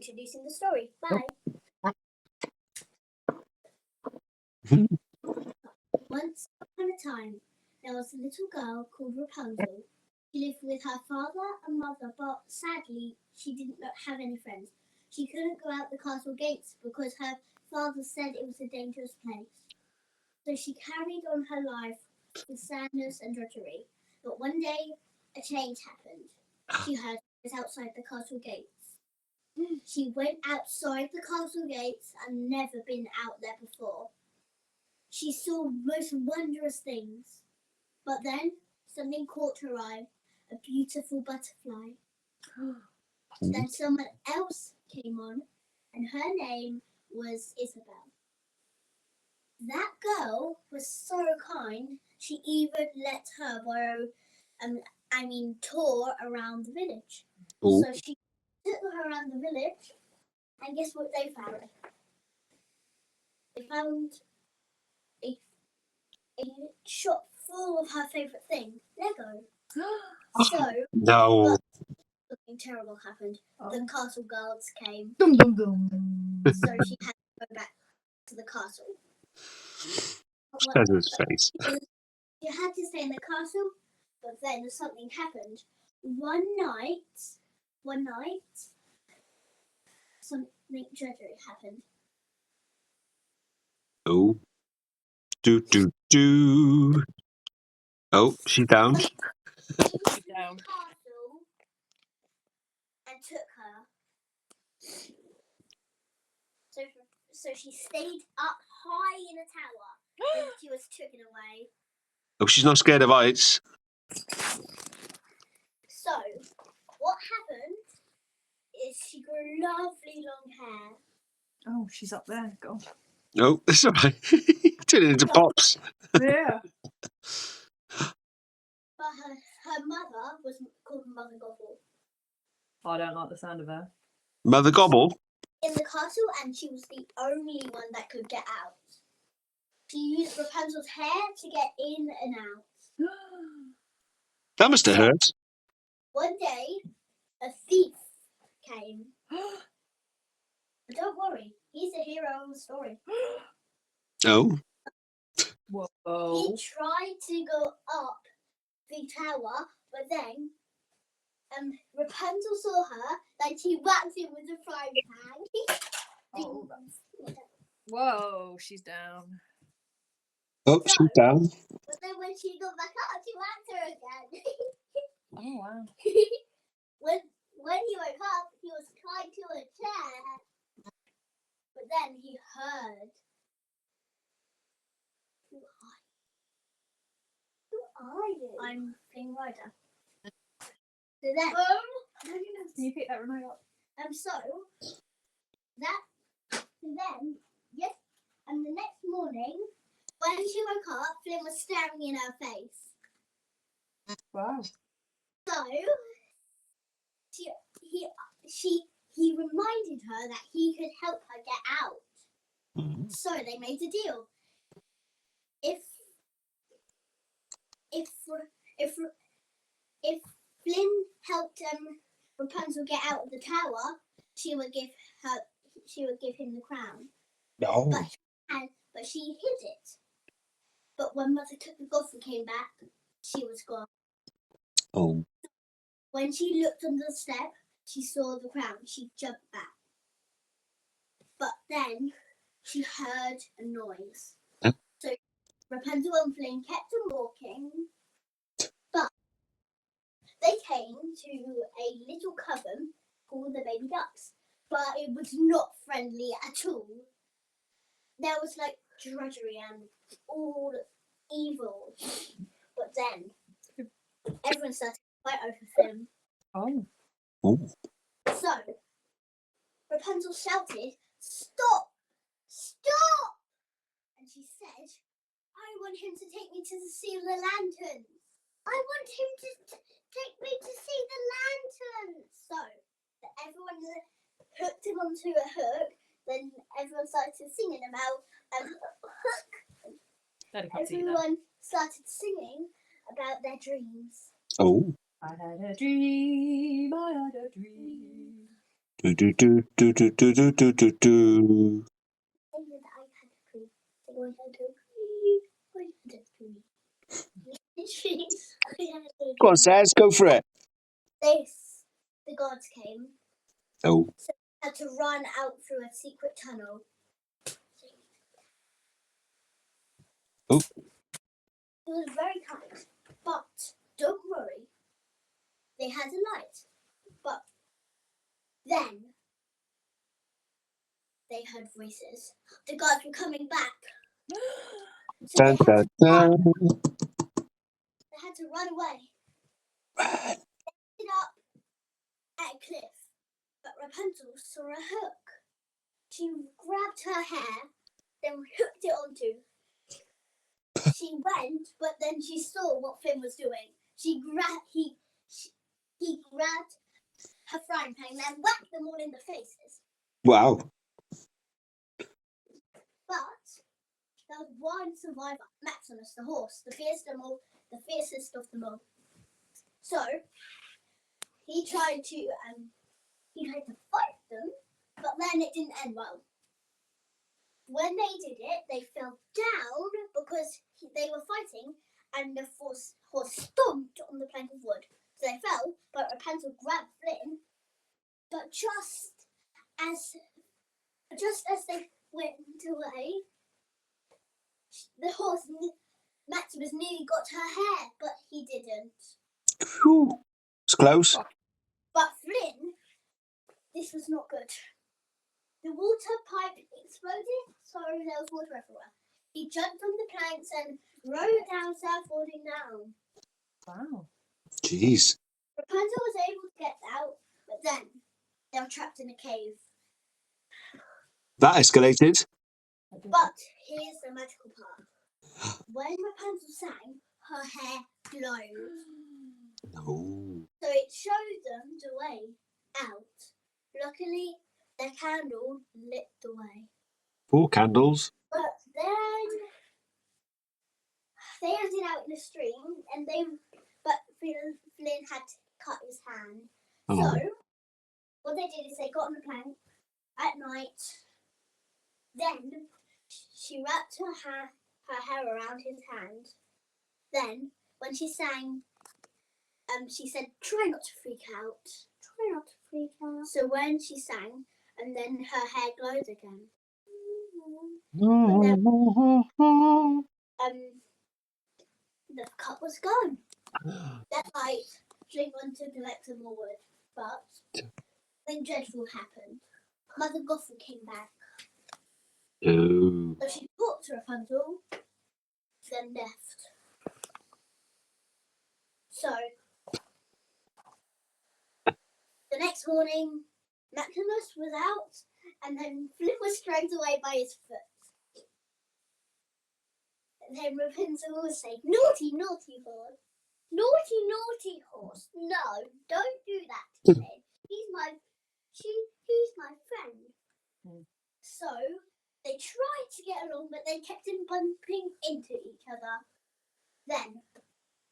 introducing the story. Bye. Once upon a time, there was a little girl called Rapunzel. She lived with her father and mother, but sadly, she didn't have any friends. She couldn't go out the castle gates because her father said it was a dangerous place. So she carried on her life with sadness and drudgery. But one day, a change happened. She heard it was outside the castle gates. She went outside the castle gates and never been out there before. She saw most wondrous things. But then something caught her eye, a beautiful butterfly. Then someone else came on, and her name was Isabel. That girl was so kind, she even let her tour around the village. Ooh. So she took her around the village, and guess what they found? They found a shop full of her favourite thing, Lego. So, No. something terrible happened. The castle guards came. Dum dum dum. So she had to go back to the castle. Feather's face. She had to stay in the castle, but then something happened. One night, something dreadful happened. Oh. Do. Oh, she's down. She came to the castle and took her. So she stayed up high in a tower when she was taken away. Oh, she's not scared of heights. So, what happened is she grew lovely long hair. Oh, she's up there. God. Oh, it's all right. Turn it into pops. Yeah. But her mother was called Mother Gobble. I don't like the sound of her. Mother Gobble? In the castle, and she was the only one that could get out. She used Rapunzel's hair to get in and out. That must have hurt. One day, a thief came. But don't worry, he's the hero of the story. Oh. Whoa. He tried to go up the tower, but then Rapunzel saw her, then she whacked him with a frying pan. Oh. Whoa, she's down. Oh, she's down. But then when she got back up, she whacked her again. Oh, wow. When he woke up, he was tied to a chair. But then he heard. Who are you? I'm Flame Rider. So then, Can you pick that remote up? And the next morning, when she woke up, Flynn was staring in her face. Wow. So he reminded her that he could help her get out. Mm-hmm. So they made a deal. If Flynn helped Rapunzel get out of the tower, she would give him the crown. No. But she hid it. But when Mother Gothel came back, she was gone. Oh. When she looked under the step, she saw the crown. She jumped back. But then she heard a noise. Huh? So Rapunzel and Flynn kept on walking. But they came to a little coven called the Baby Ducks. But it was not friendly at all. There was like drudgery and all evil. But then everyone started to fight over them. Oh. Oh. So Rapunzel shouted, "Stop! Stop!" And she said, "I want him to take me to see the lanterns. I want him to take me to see the lanterns." So everyone hooked him onto a hook. Then everyone started singing about hook. Everyone started singing about their dreams. Oh. I had a dream. Do do do do do do do do do do. Go on, Saz, go for it. The guards came, Oh, so they had to run out through a secret tunnel. Oh. It was very kind, but don't worry. They had a light, but then they heard voices. The guards were coming back. So dun, dun, dun. they had to run away. Run. It up at a cliff, but Rapunzel saw a hook. She grabbed her hair, then hooked it onto. She went, but then she saw what Finn was doing. He grabbed her frying pan and whacked them all in the faces. Wow. But there was one survivor, Maximus the horse, the fiercest of them all. So he tried to fight them, but then it didn't end well. When they did it, they fell down because they were fighting, and the horse stomped on the plank of wood. So they fell, but Rapunzel grabbed Flynn. But just as they went away, the horse Maximus nearly got her hair, but he didn't. Whew. It's close. But Flynn, this was not good. The water pipe exploded, so there was water everywhere. He jumped on the planks and rode down, falling down. Wow. Jeez. Rapunzel was able to get out, but then they were trapped in a cave. That escalated. But here's the magical part. When Rapunzel sang, her hair glowed. No. So it showed them the way out. Luckily, the candle lit the way. 4 candles. But then they ended out in a stream, but Flynn had to cut his hand. Oh. So what they did is they got on the plank at night. Then she wrapped her hair around his hand. Then when she sang, she said, "Try not to freak out. Try not to freak out." So when she sang, and then her hair glowed again. The cup was gone. That night, she wanted to collect some more wood, but then dreadful happened. Mother Gothel came back. Oh. So she talked to Rapunzel, then left. So the next morning, Maximus was out, and then Flynn was dragged away by his foot. And then Rapunzel was saying, "Naughty, naughty horse. Naughty, naughty horse. No, don't do that to him. He's my friend." So they tried to get along, but they kept on bumping into each other. Then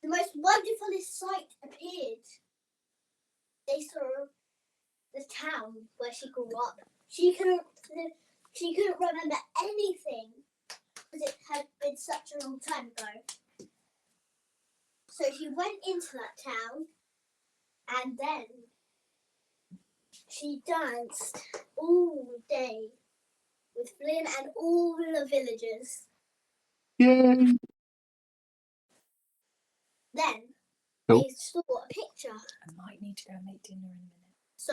the most wonderful sight appeared. They saw the town where she grew up. She couldn't remember anything because it had been such a long time ago. So she went into that town, and then she danced all day with Flynn and all the villagers. Yay. Then Oh. they saw a picture. I might need to go and make dinner in a minute. So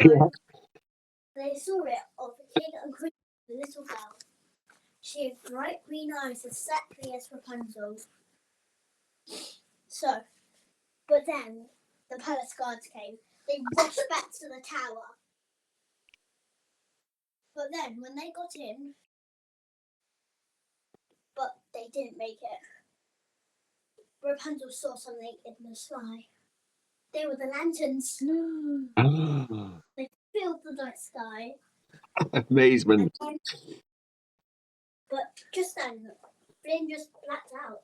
they saw it of the king and queen, the little girl. She had bright green eyes, exactly as Rapunzel. So, but then the palace guards came. They rushed back to the tower. But then when they got in, but they didn't make it, Rapunzel saw something in the sky. They were the lanterns. Ah. They filled the night sky. Amazement. But just then, Flynn just blacked out.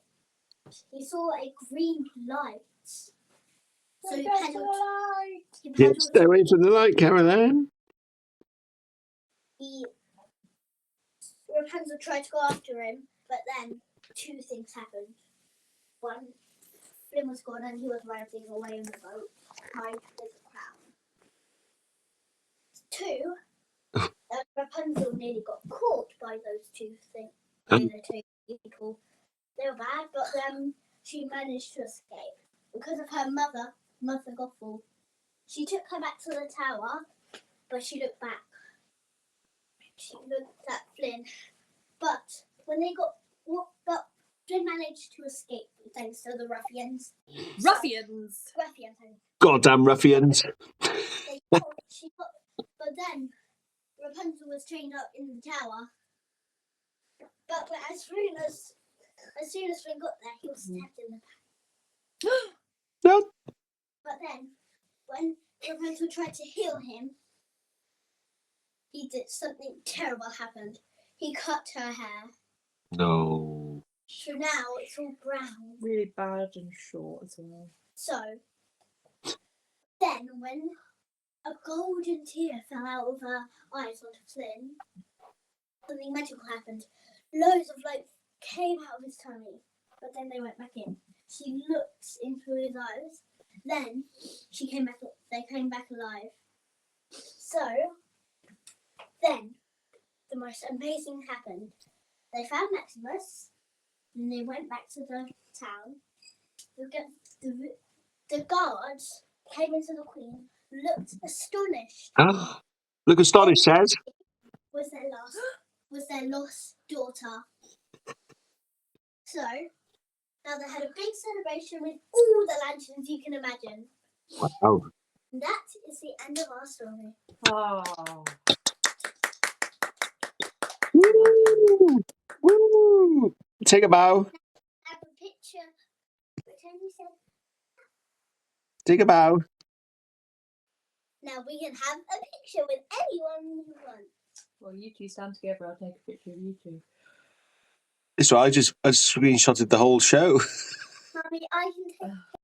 He saw a green light. So he paddled. Stay away from the light, Caroline. Rapunzel tried to go after him, but then two things happened. One, Flynn was gone and he was riding away on the boat, tied with a crown. Two, Rapunzel nearly got caught by those two things. By the two people. They were bad, but she managed to escape because of her mother Gothel. She took her back to the tower, but she looked back. She looked at Flynn, but when they got but Flynn managed to escape thanks to the ruffians. Ruffians! Goddamn ruffians. But then Rapunzel was chained up in the tower. But as soon as Flynn got there, he was stabbed in the back. No. But then, when Rapunzel tried to heal him, something terrible happened. He cut her hair. No. So now it's all brown. Really bad and short as well. So, then when a golden tear fell out of her eyes onto Flynn, something magical happened. Loads of light came out of his tummy, but then they went back in. She looked into his eyes. Then they came back alive. So, then the most amazing happened. They found Maximus, and they went back to the town. The guards came into the Queen, looked astonished. Look astonished, says. Was their lost daughter. So now they had a big celebration with all the lanterns you can imagine. Wow. And that is the end of our story. Oh. Woo! Woo! Take a bow. Have a picture. Pretend you said. Take a bow. Now we can have a picture with anyone you want. Well, you two stand together. I'll take a picture of you two. It's right. I just screenshotted the whole show. Mommy, I can take